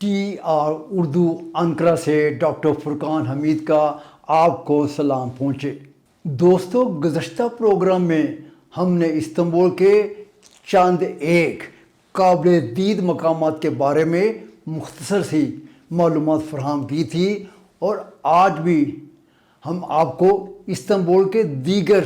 TR Urdu Ankara سے doctor فرقان حمید کا آپ کو سلام پہنچے۔ دوستو، گزشتہ پروگرام میں ہم نے استنبول کے چند ایک قابل دید مقامات کے بارے میں مختصر سی معلومات فراہم کی تھی، اور آج بھی ہم آپ کو استنبول کے دیگر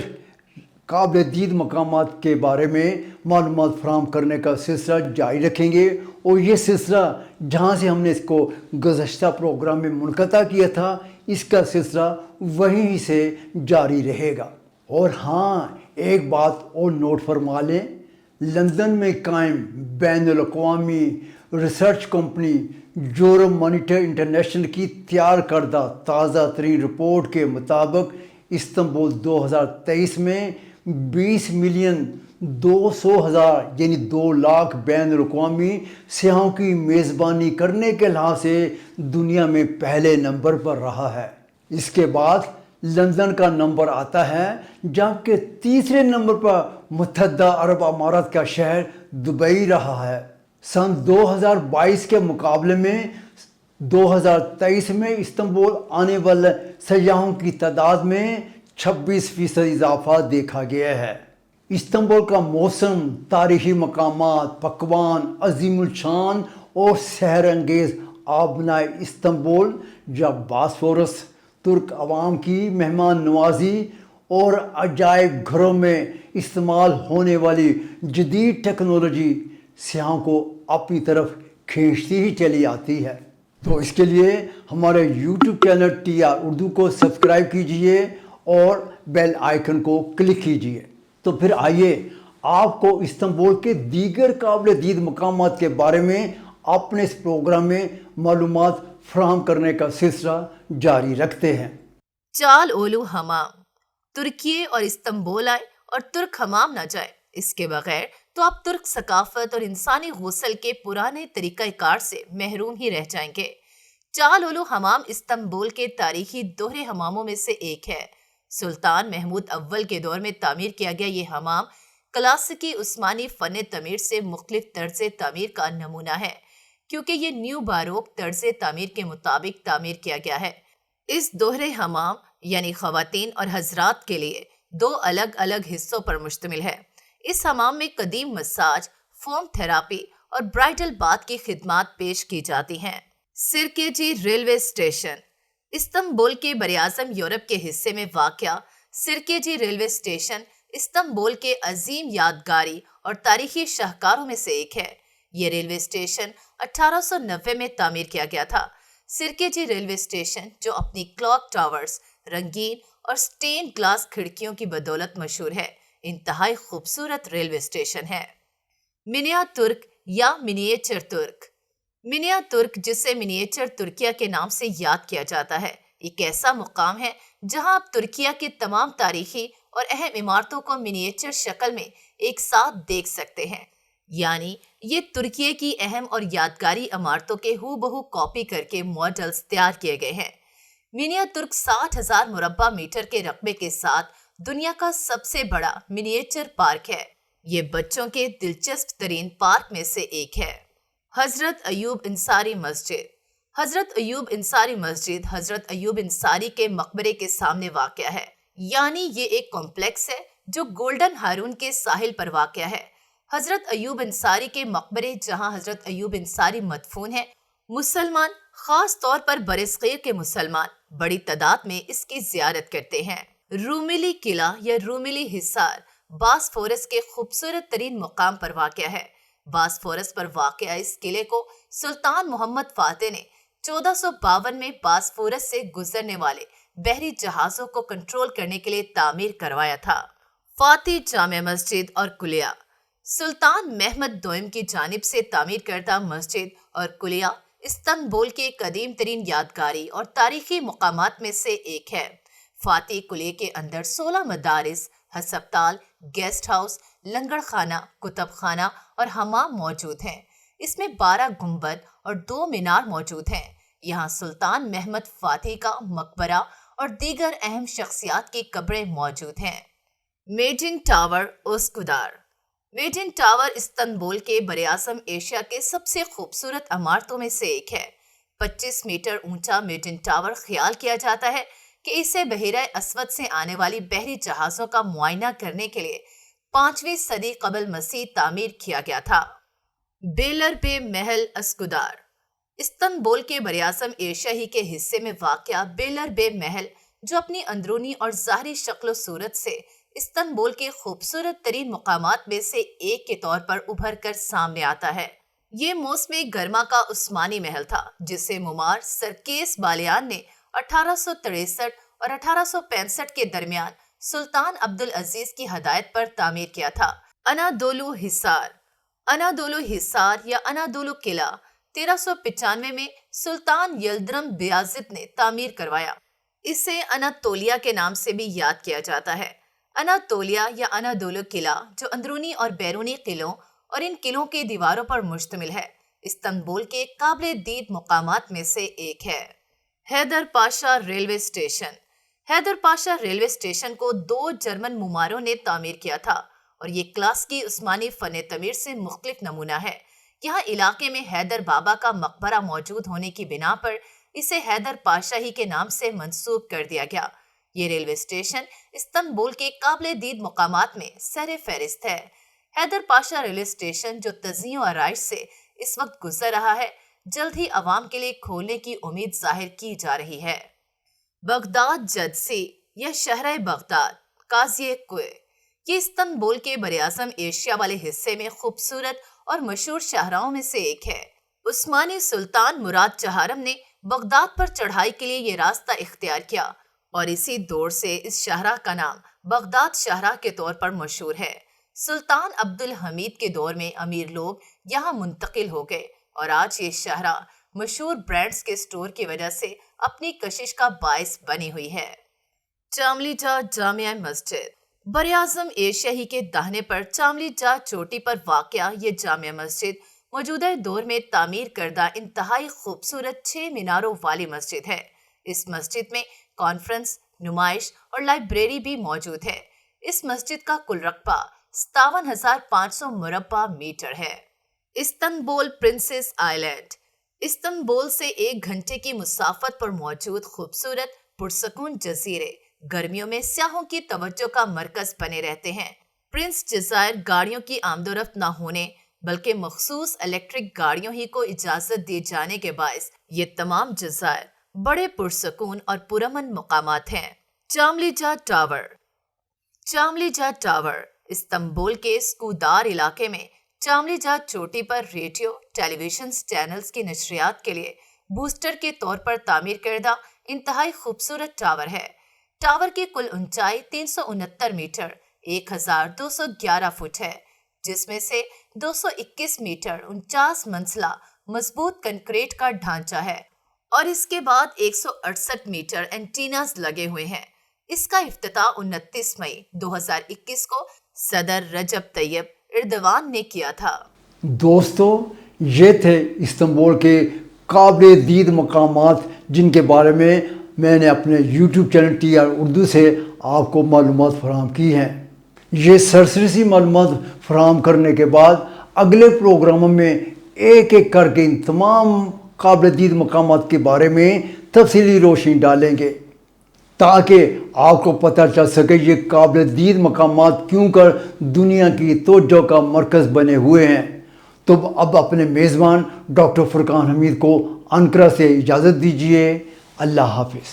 قابل دید مقامات کے بارے میں معلومات فراہم کرنے کا سلسلہ جاری رکھیں گے، اور یہ سلسلہ جہاں سے ہم نے اس کو گزشتہ پروگرام میں منقطع کیا تھا، اس کا سلسلہ وہیں سے جاری رہے گا۔ اور ہاں، ایک بات اور نوٹ فرما لیں، لندن میں قائم بین الاقوامی ریسرچ کمپنی جورم مانیٹر انٹرنیشنل کی تیار کردہ تازہ ترین رپورٹ کے مطابق استنبول 2023 میں 20,200,000 یعنی 2 لاکھ بین الاقوامی سیاحوں کی میزبانی کرنے کے لحاظ سے دنیا میں پہلے نمبر پر رہا ہے۔ اس کے بعد لندن کا نمبر آتا ہے، جبکہ تیسرے نمبر پر متحدہ عرب امارات کا شہر دبئی رہا ہے۔ سن 2022 کے مقابلے میں 2023 میں استنبول آنے والے سیاحوں کی تعداد میں 26% اضافہ دیکھا گیا ہے۔ استنبول کا موسم، تاریخی مقامات، پکوان، عظیم الشان اور سحر انگیز آبنائے استنبول، جب باسفورس، ترک عوام کی مہمان نوازی اور عجائب گھروں میں استعمال ہونے والی جدید ٹیکنالوجی سیاحوں کو اپنی طرف کھینچتی ہی چلی آتی ہے۔ تو اس کے لیے ہمارے یوٹیوب چینل TR اردو کو سبسکرائب کیجئے اور بیل آئیکن کو کلک کیجئے۔ تو پھر آئیے آپ کو استنبول کے دیگر قابل دید مقامات کے بارے میں اپنے اس پروگرام میں معلومات فراہم کرنے کا سلسلہ جاری رکھتے ہیں۔ چال اولو حمام، ترکیے اور استنبول آئے اور ترک حمام نہ جائے، اس کے بغیر تو آپ ترک ثقافت اور انسانی غسل کے پرانے طریقہ کار سے محروم ہی رہ جائیں گے۔ چال اولو حمام استنبول کے تاریخی دوہرے حماموں میں سے ایک ہے۔ سلطان محمود اول کے دور میں تعمیر کیا گیا یہ حمام کلاسیکی عثمانی فن تعمیر سے مختلف طرز تعمیر کا نمونہ ہے، کیونکہ یہ نیو باروک طرز تعمیر کے مطابق تعمیر کیا گیا ہے۔ اس دوہرے حمام یعنی خواتین اور حضرات کے لیے 2 الگ الگ حصوں پر مشتمل ہے۔ اس حمام میں قدیم مساج، فوم تھراپی اور برائڈل باتھ کی خدمات پیش کی جاتی ہیں۔ سرکیجی ریلوے اسٹیشن، استنبول کے براعظم یورپ کے حصے میں واقع سرکیجی ریلوے اسٹیشن استنبول کے عظیم یادگاری اور تاریخی شاہکاروں میں سے ایک ہے۔ یہ ریلوے اسٹیشن 1890 میں تعمیر کیا گیا تھا۔ سرکیجی ریلوے اسٹیشن، جو اپنی کلاک ٹاورز، رنگین اور سٹین گلاس کھڑکیوں کی بدولت مشہور ہے، انتہائی خوبصورت ریلوے اسٹیشن ہے۔ منیا ترک یا منییچر ترک، منیا ترک، جسے منییچر ترکیہ کے نام سے یاد کیا جاتا ہے، ایک ایسا مقام ہے جہاں آپ ترکیہ کے تمام تاریخی اور اہم عمارتوں کو منییچر شکل میں ایک ساتھ دیکھ سکتے ہیں۔ یعنی یہ ترکیہ کی اہم اور یادگاری عمارتوں کے ہو بہو کاپی کر کے ماڈلز تیار کیے گئے ہیں۔ منیا ترک 60,000 مربع میٹر کے رقبے کے ساتھ دنیا کا سب سے بڑا منییچر پارک ہے۔ یہ بچوں کے دلچسپ ترین پارک میں سے ایک ہے۔ حضرت ایوب انصاری مسجد، حضرت ایوب انصاری مسجد حضرت ایوب انصاری کے مقبرے کے سامنے واقع ہے، یعنی یہ ایک کمپلیکس ہے جو گولڈن ہارون کے ساحل پر واقع ہے۔ حضرت ایوب انصاری کے مقبرے، جہاں حضرت ایوب انصاری مدفون ہے، مسلمان، خاص طور پر برصغیر کے مسلمان بڑی تعداد میں اس کی زیارت کرتے ہیں۔ رومیلی قلعہ یا رومیلی حصار باسفورس کے خوبصورت ترین مقام پر واقع ہے۔ باسفورس پر واقع اس قلعے کو سلطان محمد فاتح نے 1452 میں باسفورس سے گزرنے والے بحری جہازوں کو کنٹرول کرنے کے لیے تعمیر کروایا تھا۔ فاتح جامع مسجد اور کلیہ، سلطان محمد دوئم کی جانب سے تعمیر کردہ مسجد اور کلیہ استنبول کے قدیم ترین یادگاری اور تاریخی مقامات میں سے ایک ہے۔ فاتح کلیہ کے اندر 16 مدارس، ہسپتال، گیسٹ ہاؤس، لنگر خانہ، کتب خانہ اور حمام موجود ہیں۔ اس میں 12 گنبد اور 2 مینار موجود ہیں۔ یہاں سلطان محمد فاتح کا مقبرہ اور دیگر اہم شخصیات کی قبریں موجود ہیں۔ Maiden tower, Uskudar, maiden tower Istanbul کے براعظم ایشیا کے سب سے خوبصورت عمارتوں میں سے ایک ہے۔ 25 میٹر اونچا میڈین ٹاور خیال کیا جاتا ہے کہ اسے بحیرہ اسود سے آنے والی بحری جہازوں کا معائنہ کرنے کے لیے 5ویں صدی قبل مسیح تعمیر کیا گیا تھا۔ بیلر بے محل اسکودار استنبول کے براعظم ایشیا ہی کے حصے میں واقع بیلر بے محل، جو اپنی اندرونی اور ظاہری شکل و صورت سے استنبول کے خوبصورت ترین مقامات میں سے ایک کے طور پر ابھر کر سامنے آتا ہے۔ یہ موسم گرما کا عثمانی محل تھا، جسے معمار سرکیس بالیان نے 1863 اور 1865 کے درمیان سلطان عبدالعزیز کی ہدایت پر تعمیر کیا تھا۔ انادولو حصار یا انادولو قلعہ 1395 میں سلطان یلدرم بیازد نے تعمیر کروایا۔ اسے اناتولیا کے نام سے بھی یاد کیا جاتا ہے۔ اناتولیا یا انادولو قلعہ، جو اندرونی اور بیرونی قلعوں اور ان قلعوں کے دیواروں پر مشتمل ہے، استنبول کے قابل دید مقامات میں سے ایک ہے۔ Haydarpasha railway station Haydarpasha railway station کو 2 جرمن معماروں نے تعمیر کیا تھا اور یہ کلاسیکی عثمانی فن تعمیر سے مختلف نمونہ ہے۔ یہاں علاقے میں حیدر بابا کا مقبرہ موجود ہونے کی بنا پر اسے حیدر پاشا ہی کے نام سے منسوب کر دیا گیا۔ یہ ریلوے اسٹیشن استنبول کے قابل دید مقامات میں سر فہرست ہے۔ حیدر پاشا ریلوے اسٹیشن، جو تزئین و آرائش سے اس وقت گزر رہا ہے، جلد ہی عوام کے لیے کھولنے کی امید ظاہر کی جا رہی ہے۔ بغداد جدسی یا شہر بغداد قاضی کوہ، یہ استنبول کے براعظم ایشیا والے حصے میں خوبصورت اور مشہور شاہراہوں میں سے ایک ہے۔ عثمانی سلطان مراد چہارم نے بغداد پر چڑھائی کے لیے یہ راستہ اختیار کیا اور اسی دور سے اس شاہراہ کا نام بغداد شاہراہ کے طور پر مشہور ہے۔ سلطان عبدالحمید کے دور میں امیر لوگ یہاں منتقل ہو گئے اور آج یہ شاہراہ مشہور برانڈز کے سٹور کی وجہ سے اپنی کشش کا باعث بنی ہوئی ہے۔ چاملی جا جامع مسجد براعظم ایشیا ہی کے دہنے پر چاملی جا چوٹی پر واقع یہ جامع مسجد موجودہ دور میں تعمیر کردہ انتہائی خوبصورت 6 میناروں والی مسجد ہے۔ اس مسجد میں کانفرنس، نمائش اور لائبریری بھی موجود ہے۔ اس مسجد کا کل رقبہ 57,500 مربع میٹر ہے۔ استنبول پرنسس آئلینڈ استنبول سے 1 گھنٹے کی مسافت پر موجود خوبصورت پرسکون جزیرے گرمیوں میں سیاحوں کی توجہ کا مرکز بنے رہتے ہیں۔ پرنس جزائر گاڑیوں کی آمد و رفت نہ ہونے بلکہ مخصوص الیکٹرک گاڑیوں ہی کو اجازت دیے جانے کے باعث یہ تمام جزائر بڑے پرسکون اور پرامن مقامات ہیں۔ چاملی جا ٹاور استنبول کے اسکودار علاقے میں چاملی جا چوٹی پر ریڈیو ٹیلی ویژن چینلز کی نشریات کے لیے بوسٹر کے طور پر تعمیر کردہ انتہائی خوبصورت ٹاور ہے۔ ٹاور کی کل اونچائی 369 میٹر 1211 فٹ ہے، جس میں سے 221 میٹر 49 منزلہ مضبوط کنکریٹ کا ڈھانچہ ہے اور اس کے بعد 168 میٹر اینٹیناز لگے ہوئے ہیں۔ اس کا افتتاح 29 مئی 2021 کو صدر رجب طیب ایردوان نے کیا تھا۔ دوستو، یہ تھے استنبول کے قابل دید مقامات جن کے بارے میں نے اپنے YouTube channel T R Urdu سے آپ کو معلومات فراہم کی ہیں۔ یہ سرسری معلومات فراہم کرنے کے بعد اگلے پروگراموں میں ایک ایک کر کے ان تمام قابل دید مقامات کے بارے میں تفصیلی روشنی ڈالیں گے تاکہ آپ کو پتہ چل سکے یہ قابل دید مقامات کیوں کر دنیا کی توجہ کا مرکز بنے ہوئے ہیں۔ تو اب اپنے میزبان ڈاکٹر فرقان حمید کو انقرہ سے اجازت دیجیے۔ اللہ حافظ۔